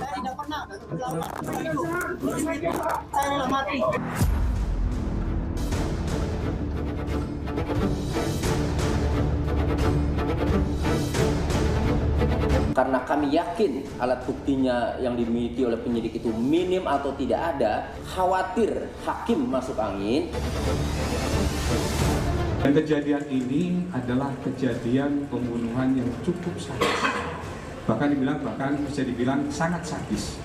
Saya tidak pernah itu. Saya rela mati. Karena kami yakin alat buktinya yang dimiliki oleh penyidik itu minim atau tidak ada, khawatir hakim masuk angin. Dan kejadian ini adalah kejadian pembunuhan yang cukup sadis. Bahkan bisa dibilang sangat sadis.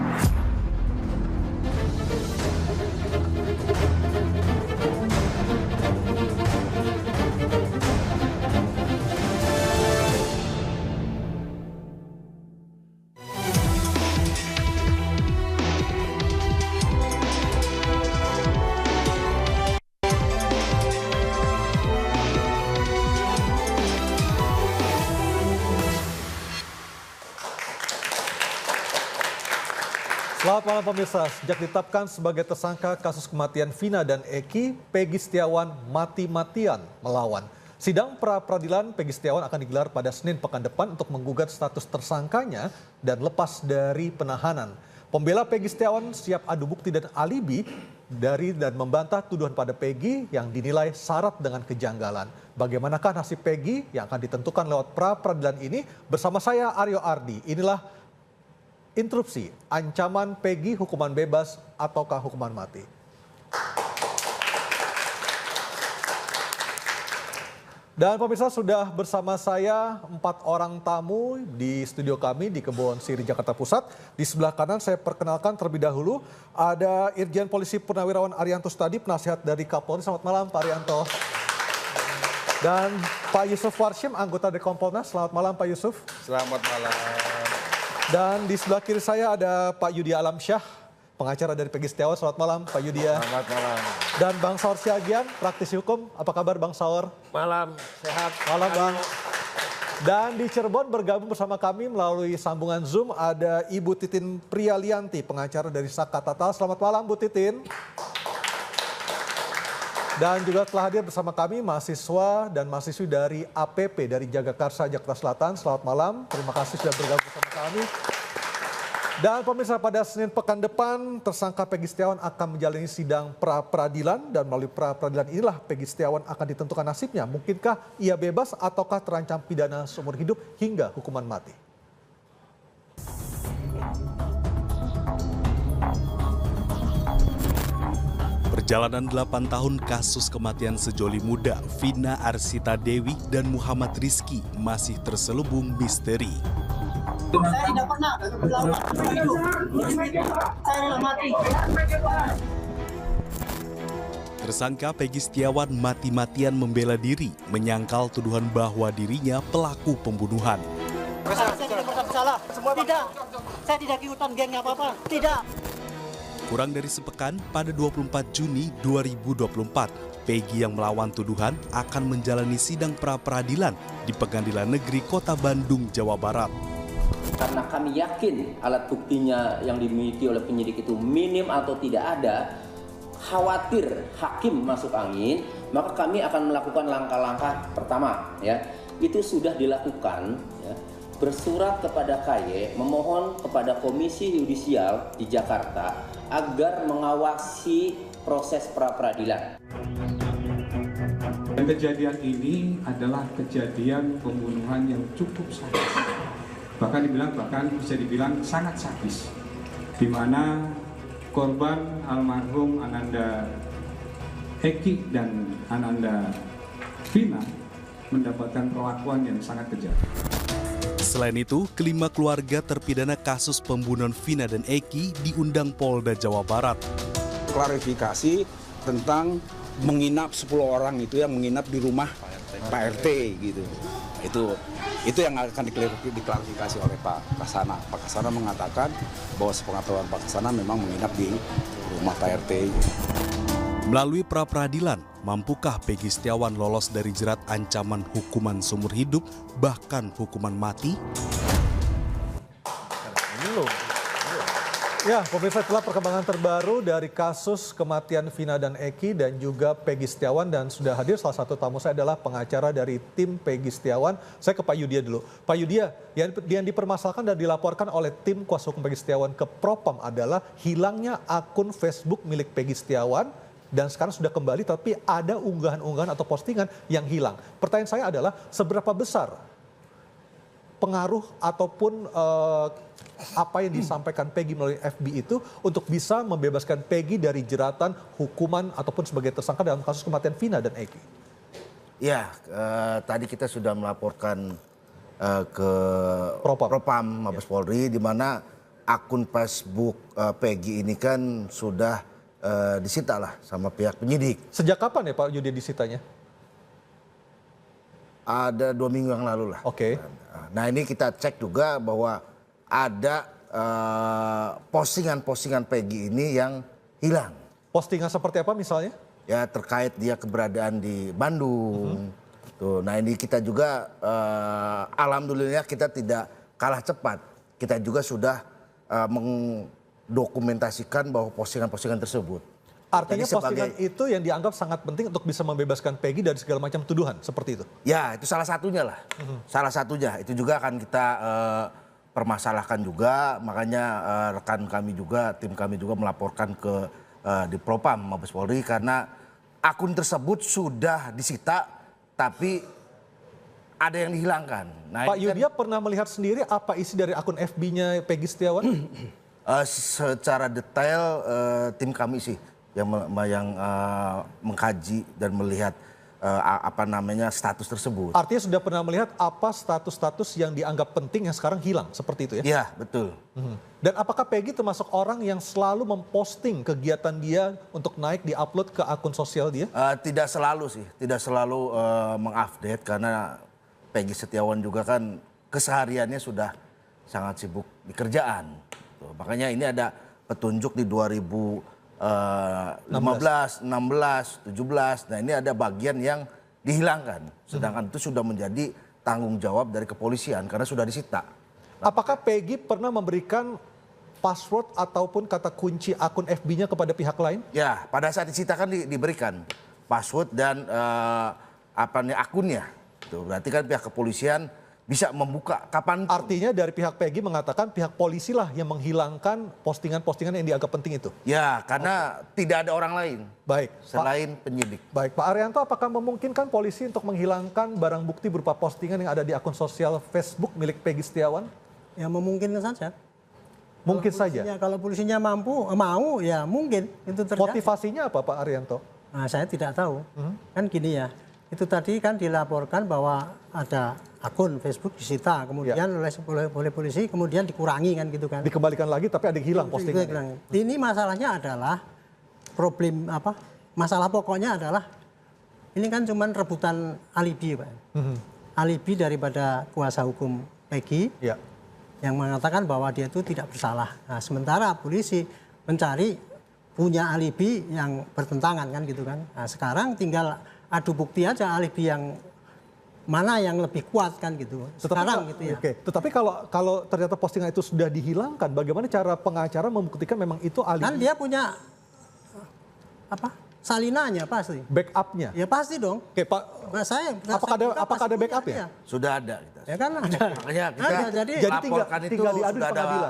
Selamat malam pemirsa, sejak ditetapkan sebagai tersangka kasus kematian Vina dan Eki, Peggy Setiawan mati-matian melawan. Sidang pra-peradilan Peggy Setiawan akan digelar pada Senin pekan depan untuk menggugat status tersangkanya dan lepas dari penahanan. Pembela Peggy Setiawan siap adu bukti dan alibi dari dan membantah tuduhan pada Peggy yang dinilai syarat dengan kejanggalan. Bagaimanakah nasib Peggy yang akan ditentukan lewat pra-peradilan ini? Bersama saya Aryo Ardi, inilah Interupsi, ancaman Peggy hukuman bebas ataukah hukuman mati? Dan pemirsa, sudah bersama saya 4 orang tamu di studio kami di Kebon Siri, Jakarta Pusat. Di sebelah kanan saya perkenalkan terlebih dahulu ada Irjen Polisi Purnawirawan Arianto Stadi, penasihat dari Kapolri. Selamat malam Pak Arianto. Dan Pak Yusuf Warshim, anggota dari Kompolnas. Selamat malam Pak Yusuf. Selamat malam. Dan di sebelah kiri saya ada Pak Yudi Alamsyah, pengacara dari Peggy Setiawan. Selamat malam Pak Yudi. Selamat malam. Dan Bang Saur Siagian, praktisi hukum. Apa kabar Bang Saur? Malam, sehat. Malam Bang. Dan di Cirebon bergabung bersama kami melalui sambungan Zoom ada Ibu Titin Prialianti, pengacara dari Saka Tatal. Selamat malam Bu Titin. Dan juga telah hadir bersama kami mahasiswa dan mahasiswi dari APP dari Jagakarsa, Jakarta Selatan. Selamat malam, terima kasih sudah bergabung bersama kami. Dan pemirsa, pada Senin pekan depan tersangka Peggy Setiawan akan menjalani sidang pra-peradilan dan melalui pra-peradilan inilah Peggy Setiawan akan ditentukan nasibnya. Mungkinkah ia bebas ataukah terancam pidana seumur hidup hingga hukuman mati. Perjalanan 8 tahun kasus kematian sejoli muda Vina Arsita Dewi dan Muhammad Rizky masih terselubung misteri. Saya tidak pernah itu. Saya rela mati. Tersangka Peggy Setiawan mati-matian membela diri, menyangkal tuduhan bahwa dirinya pelaku pembunuhan. Saya tidak bersalah. Tidak. Saya tidak ikutan geng apa-apa. Tidak. Kurang dari sepekan, pada 24 Juni 2024, Peggy yang melawan tuduhan akan menjalani sidang pra-peradilan di Pengadilan Negeri Kota Bandung, Jawa Barat. Karena kami yakin alat buktinya yang dimiliki oleh penyidik itu minim atau tidak ada, khawatir hakim masuk angin, maka kami akan melakukan langkah-langkah pertama. Itu sudah dilakukan, bersurat kepada KY, memohon kepada Komisi Yudisial di Jakarta agar mengawasi proses pra-peradilan. Dan kejadian ini adalah kejadian pembunuhan yang cukup sadis. Bahkan bisa dibilang sangat sadis. Di mana korban almarhum Ananda Eki dan Ananda Vina mendapatkan perlakuan yang sangat kejam. Selain itu, kelima keluarga terpidana kasus pembunuhan Vina dan Eki diundang Polda Jawa Barat. Klarifikasi tentang menginap 10 orang itu yang menginap di rumah Pak RT gitu. Itu yang akan diklarifikasi oleh Pak Kasana. Pak Kasana mengatakan bahwa sepengetahuan Pak Kasana memang menginap di rumah Pak RT. Melalui pra-peradilan, mampukah Peggy Setiawan lolos dari jerat ancaman hukuman seumur hidup, bahkan hukuman mati? Ya, pemirsa, itulah perkembangan terbaru dari kasus kematian Vina dan Eki dan juga Peggy Setiawan, dan sudah hadir salah satu tamu saya adalah pengacara dari tim Peggy Setiawan. Saya ke Pak Yudia dulu. Pak Yudia, yang dipermasalahkan dan dilaporkan oleh tim kuasa hukum Peggy Setiawan ke Propam adalah hilangnya akun Facebook milik Peggy Setiawan dan sekarang sudah kembali, tapi ada unggahan-unggahan atau postingan yang hilang. Pertanyaan saya adalah seberapa besar pengaruh ataupun apa yang disampaikan Peggy melalui FB itu untuk bisa membebaskan Peggy dari jeratan hukuman ataupun sebagai tersangka dalam kasus kematian Vina dan Eki? Ya, tadi kita sudah melaporkan ke Propam Mabes Polri, di mana akun Facebook Peggy ini kan sudah disita lah sama pihak penyidik. Sejak kapan ya Pak Yudi disitanya? Ada 2 minggu yang lalu lah. Oke. Nah, ini kita cek juga bahwa ada postingan-postingan Peggy ini yang hilang. Postingan seperti apa misalnya? Ya, terkait dia keberadaan di Bandung. Tuh, nah ini kita juga alhamdulillah kita tidak kalah cepat. Kita juga sudah mendokumentasikan bahwa postingan-postingan tersebut. Artinya postingan itu yang dianggap sangat penting untuk bisa membebaskan Peggy dari segala macam tuduhan, seperti itu? Ya, itu salah satunya lah. Salah satunya. Itu juga akan kita permasalahkan juga. Makanya rekan kami juga, tim kami juga melaporkan ke di Propam Mabes Polri karena akun tersebut sudah disita, tapi ada yang dihilangkan. Nah, Pak Yudia pernah melihat sendiri apa isi dari akun FB-nya Peggy Setiawan? Secara detail tim kami sih yang mengkaji dan melihat status tersebut. Artinya sudah pernah melihat apa status-status yang dianggap penting yang sekarang hilang, seperti itu ya? Iya, betul. Dan apakah Peggy termasuk orang yang selalu memposting kegiatan dia untuk naik di-upload ke akun sosial dia? Tidak selalu sih, tidak selalu mengupdate karena Peggy Setiawan juga kan kesehariannya sudah sangat sibuk di kerjaan. Tuh, makanya ini ada petunjuk di 2015, 16, 17. Nah, ini ada bagian yang dihilangkan. Sedangkan itu sudah menjadi tanggung jawab dari kepolisian karena sudah disita. Apakah Peggy pernah memberikan password ataupun kata kunci akun FB-nya kepada pihak lain? Ya, pada saat disita kan diberikan password dan akunnya. Tuh, berarti kan pihak kepolisian bisa membuka kapan. Artinya dari pihak Peggy mengatakan pihak polisi lah yang menghilangkan postingan-postingan yang dianggap penting itu? Ya, karena tidak ada orang lain. Baik. Selain penyidik. Baik, Pak Arianto, apakah memungkinkan polisi untuk menghilangkan barang bukti berupa postingan yang ada di akun sosial Facebook milik Peggy Setiawan? Ya memungkinkan saja. Mungkin saja. Kalau polisinya mampu, mau ya mungkin itu terjadi. Motivasinya apa Pak Arianto? Nah, saya tidak tahu. Kan gini ya, itu tadi kan dilaporkan bahwa ada akun Facebook disita, kemudian oleh polisi kemudian dikurangi kan gitu kan. Dikembalikan lagi tapi ada yang hilang postingannya. Ini masalahnya adalah masalah pokoknya adalah ini kan cuman rebutan alibi Pak. Alibi daripada kuasa hukum Peggy yang mengatakan bahwa dia itu tidak bersalah. Nah, sementara polisi mencari punya alibi yang bertentangan kan gitu kan. Nah, sekarang tinggal adu bukti aja alibi yang mana yang lebih kuat kan gitu. Sekarang gitu ya. Oke. Tetapi kalau ternyata postingan itu sudah dihilangkan, bagaimana cara pengacara membuktikan memang itu alibi? Kan dia punya salinannya pasti. Backupnya? Ya pasti dong. Oke Pak, apakah ada backupnya? Sudah ada. Ya kan ada. Makanya kita jadi laporkan itu tinggal diadu di sudah ada pengadilan.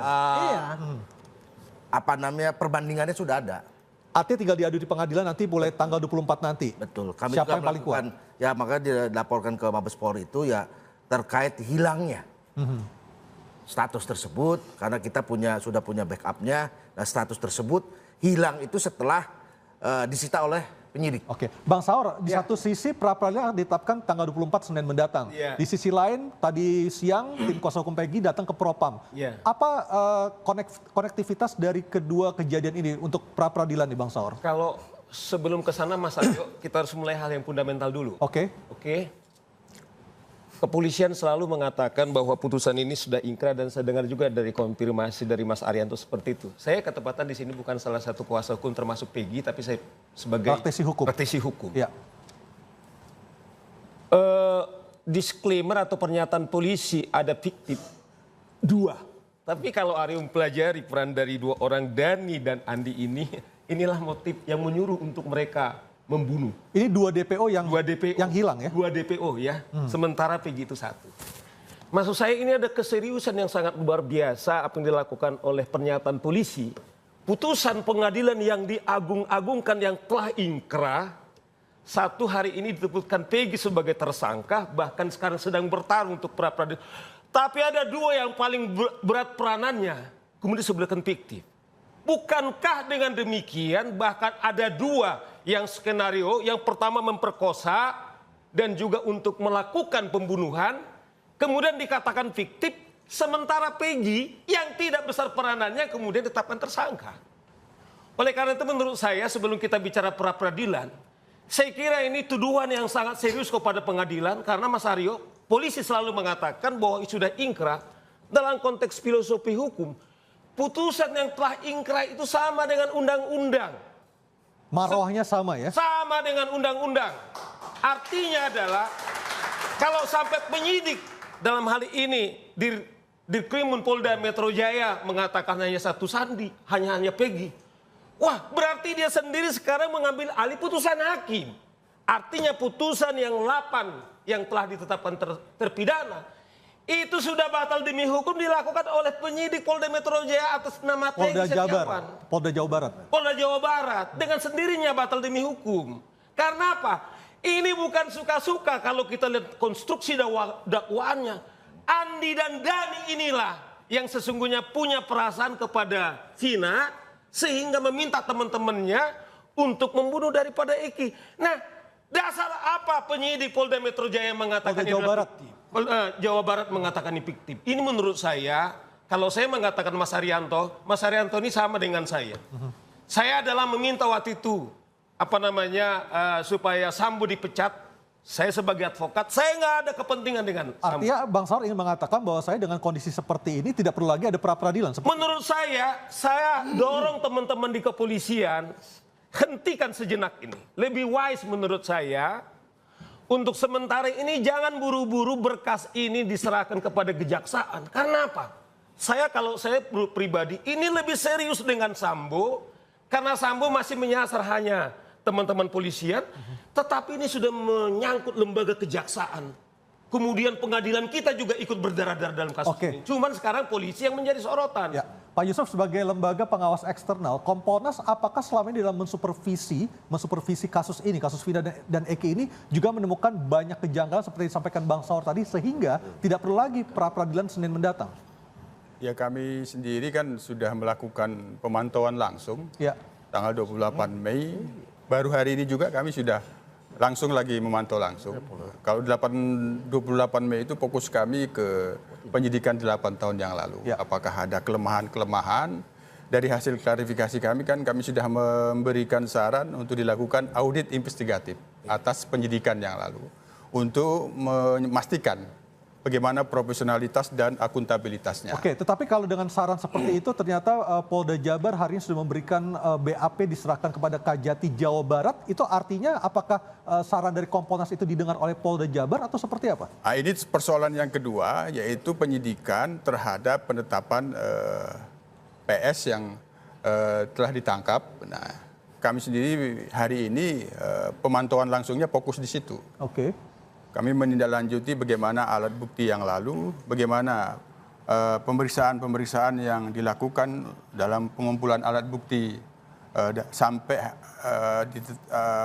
perbandingannya sudah ada. Artinya tinggal diadu di pengadilan nanti mulai tanggal 24 nanti. Betul. Kami Siapa juga yang paling kuat? Ya makanya dilaporkan ke Mabes Polri itu ya terkait hilangnya status tersebut karena kita sudah punya backupnya. Nah, status tersebut hilang itu setelah disita oleh penyidik. Oke, Bang Saur, di satu sisi pra-peradilan ditetapkan tanggal 24 Senin mendatang. Di sisi lain tadi siang tim kuasa hukum Peggy datang ke Propam. Apa konektivitas dari kedua kejadian ini untuk pra-peradilan nih Bang Saur? Kalau sebelum ke sana Mas Aryo, kita harus mulai hal yang fundamental dulu. Oke. Kepolisian selalu mengatakan bahwa putusan ini sudah ingkrah dan saya dengar juga dari konfirmasi dari Mas Arianto seperti itu. Saya ketepatan di sini bukan salah satu kuasa hukum termasuk Peggy, tapi saya sebagai praktisi hukum. Ya. Disclaimer atau pernyataan polisi ada fiktif 2 Tapi kalau Aryo mempelajari peran dari dua orang Dani dan Andi ini, inilah motif yang menyuruh untuk mereka membunuh. Ini dua DPO yang hilang ya? Dua DPO ya, sementara Peggy itu satu. Maksud saya ini ada keseriusan yang sangat luar biasa apa yang dilakukan oleh pernyataan polisi. Putusan pengadilan yang diagung-agungkan yang telah ingkrah, satu hari ini ditetapkan Peggy sebagai tersangka, bahkan sekarang sedang bertarung untuk pra-peradilan. Tapi ada dua yang paling berat peranannya, kemudian disebutkan fiktif. Bukankah dengan demikian bahkan ada dua yang skenario, yang pertama memperkosa dan juga untuk melakukan pembunuhan, kemudian dikatakan fiktif, sementara Peggy yang tidak besar peranannya kemudian ditetapkan tersangka. Oleh karena itu menurut saya sebelum kita bicara pra-peradilan, saya kira ini tuduhan yang sangat serius kepada pengadilan karena Mas Aryo, polisi selalu mengatakan bahwa sudah ingkrah dalam konteks filosofi hukum. Putusan yang telah ingkrah itu sama dengan undang-undang. Marwahnya sama ya? Sama dengan undang-undang. Artinya adalah kalau sampai penyidik dalam hal ini di Krimun Polda Metro Jaya mengatakan hanya satu Sandi, hanya Peggy. Wah, berarti dia sendiri sekarang mengambil alih putusan hakim. Artinya putusan yang 8 yang telah ditetapkan terpidana itu sudah batal demi hukum dilakukan oleh penyidik Polda Metro Jaya atas nama Peggy Setiawan. Polda Jawa Barat. Polda Jawa Barat dengan sendirinya batal demi hukum. Karena apa? Ini bukan suka-suka kalau kita lihat konstruksi dakwaannya. Andi dan Dani inilah yang sesungguhnya punya perasaan kepada Vina sehingga meminta teman-temannya untuk membunuh daripada Eki. Nah, dasar apa penyidik Polda Metro Jaya mengatakan Polda Jawa Barat? Jawa Barat mengatakan ini fiktif. Ini menurut saya, kalau saya mengatakan Mas Haryanto ini sama dengan saya. Saya adalah meminta waktu itu supaya Sambo dipecat. Saya sebagai advokat, saya nggak ada kepentingan dengan Sambo. Artinya Bang Saur ingin mengatakan bahwa saya dengan kondisi seperti ini tidak perlu lagi ada pra-peradilan. Menurut saya dorong teman-teman di kepolisian, hentikan sejenak ini. Lebih wise menurut saya, untuk sementara ini jangan buru-buru berkas ini diserahkan kepada kejaksaan. Karena apa? Kalau saya pribadi, ini lebih serius dengan Sambo, karena Sambo masih menyasar hanya teman-teman polisian, tetapi ini sudah menyangkut lembaga kejaksaan. Kemudian pengadilan kita juga ikut berdarah-darah dalam kasus ini. Cuman sekarang polisi yang menjadi sorotan. Ya. Pak Yusuf sebagai lembaga pengawas eksternal, Kompolnas apakah selama ini dalam mensupervisi kasus ini, kasus Vina dan Eki ini juga menemukan banyak kejanggalan seperti disampaikan Bang Saur tadi sehingga tidak perlu lagi pra-peradilan Senin mendatang? Ya kami sendiri kan sudah melakukan pemantauan langsung tanggal 28 Mei. Baru hari ini juga kami sudah langsung lagi memantau langsung. Kalau 28 Mei itu fokus kami ke penyidikan 8 tahun yang lalu. Apakah ada kelemahan-kelemahan? Dari hasil klarifikasi kami sudah memberikan saran untuk dilakukan audit investigatif atas penyidikan yang lalu. Untuk memastikan bagaimana profesionalitas dan akuntabilitasnya. Oke, tetapi kalau dengan saran seperti itu ternyata Polda Jabar hari ini sudah memberikan BAP diserahkan kepada Kajati Jawa Barat. Itu artinya apakah saran dari Kompolnas itu didengar oleh Polda Jabar atau seperti apa? Nah, ini persoalan yang kedua yaitu penyidikan terhadap penetapan PS yang telah ditangkap. Nah, kami sendiri hari ini pemantauan langsungnya fokus di situ. Oke. Kami menindaklanjuti bagaimana alat bukti yang lalu, bagaimana pemeriksaan-pemeriksaan yang dilakukan dalam pengumpulan alat bukti sampai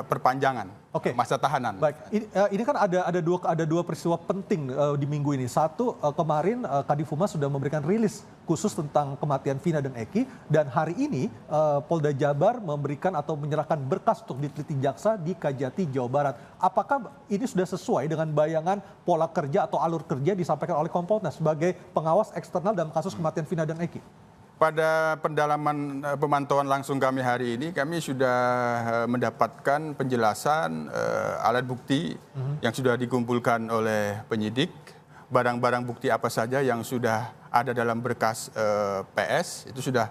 perpanjangan masa tahanan. Baik, ini kan ada dua peristiwa penting di minggu ini. Satu, kemarin Kadif Humas sudah memberikan rilis khusus tentang kematian Vina dan Eki, dan hari ini Polda Jabar memberikan atau menyerahkan berkas untuk diteliti jaksa di Kajati Jawa Barat. Apakah ini sudah sesuai dengan bayangan pola kerja atau alur kerja disampaikan oleh Kompolnas sebagai pengawas eksternal dalam kasus kematian Vina dan Eki? Pada pendalaman pemantauan langsung kami hari ini, kami sudah mendapatkan penjelasan alat bukti yang sudah dikumpulkan oleh penyidik, barang-barang bukti apa saja yang sudah ada dalam berkas PS, itu sudah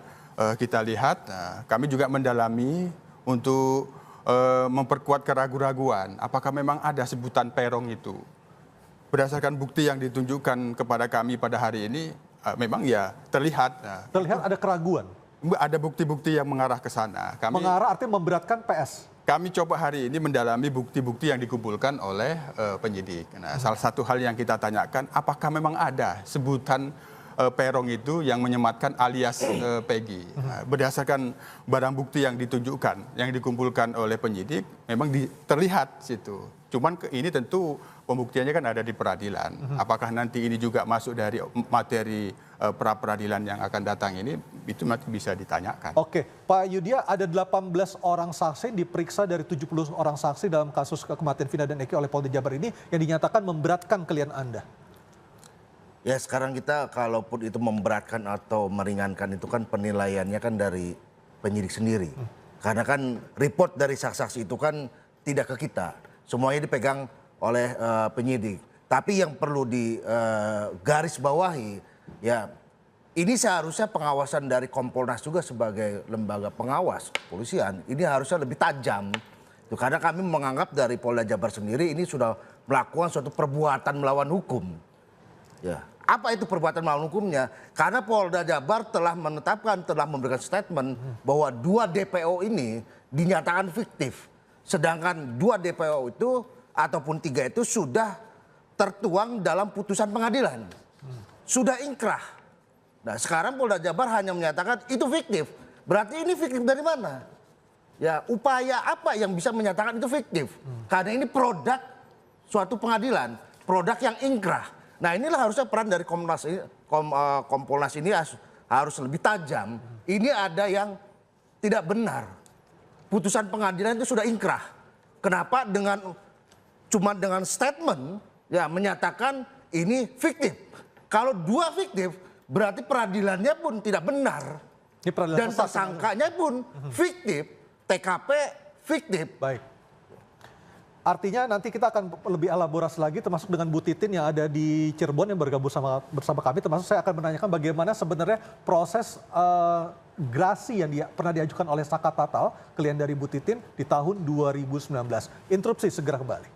kita lihat. Kami juga mendalami untuk memperkuat keraguan-raguan, apakah memang ada sebutan peron itu. Berdasarkan bukti yang ditunjukkan kepada kami pada hari ini, memang ya terlihat. Terlihat ada keraguan. Ada bukti-bukti yang mengarah ke sana. Mengarah artinya memberatkan PS. Kami coba hari ini mendalami bukti-bukti yang dikumpulkan oleh penyidik. Nah, salah satu hal yang kita tanyakan, apakah memang ada sebutan peron itu yang menyematkan alias Peggy. Nah, berdasarkan barang bukti yang ditunjukkan, yang dikumpulkan oleh penyidik, memang terlihat situ. Cuman ini tentu pembuktiannya kan ada di peradilan. Apakah nanti ini juga masuk dari materi pra peradilan yang akan datang ini, itu nanti bisa ditanyakan. Oke, Pak Yudya, ada 18 orang saksi diperiksa dari 70 orang saksi dalam kasus kematian Vina dan Eki oleh Polda Jabar ini yang dinyatakan memberatkan klien Anda. Ya sekarang kita kalaupun itu memberatkan atau meringankan itu kan penilaiannya kan dari penyidik sendiri. Karena kan report dari saksi-saksi itu kan tidak ke kita. Semuanya dipegang oleh penyidik. Tapi yang perlu digaris bawahi ya ini seharusnya pengawasan dari Kompolnas juga sebagai lembaga pengawas kepolisian. Ini harusnya lebih tajam. Karena kami menganggap dari Polda Jabar sendiri ini sudah melakukan suatu perbuatan melawan hukum. Ya. Apa itu perbuatan melawan hukumnya? Karena Polda Jabar telah menetapkan, telah memberikan statement bahwa 2 DPO ini dinyatakan fiktif. Sedangkan 2 DPO itu ataupun 3 itu sudah tertuang dalam putusan pengadilan. Sudah ingkrah. Nah sekarang Polda Jabar hanya menyatakan itu fiktif. Berarti ini fiktif dari mana? Ya upaya apa yang bisa menyatakan itu fiktif? Karena ini produk suatu pengadilan. Produk yang ingkrah. Nah inilah harusnya peran dari Kompolnas ini harus lebih tajam. Ini ada yang tidak benar. Putusan pengadilan itu sudah ingkrah. Kenapa cuma dengan statement ya menyatakan ini fiktif. Kalau 2 fiktif berarti peradilannya pun tidak benar. Dan tersangkanya pun fiktif, TKP fiktif. Baik. Artinya nanti kita akan lebih elaborasi lagi termasuk dengan Bu Titin yang ada di Cirebon yang bergabung bersama kami. Termasuk saya akan menanyakan bagaimana sebenarnya proses grasi yang pernah diajukan oleh Saka Tatal, klien dari Bu Titin di tahun 2019. Interupsi segera kembali.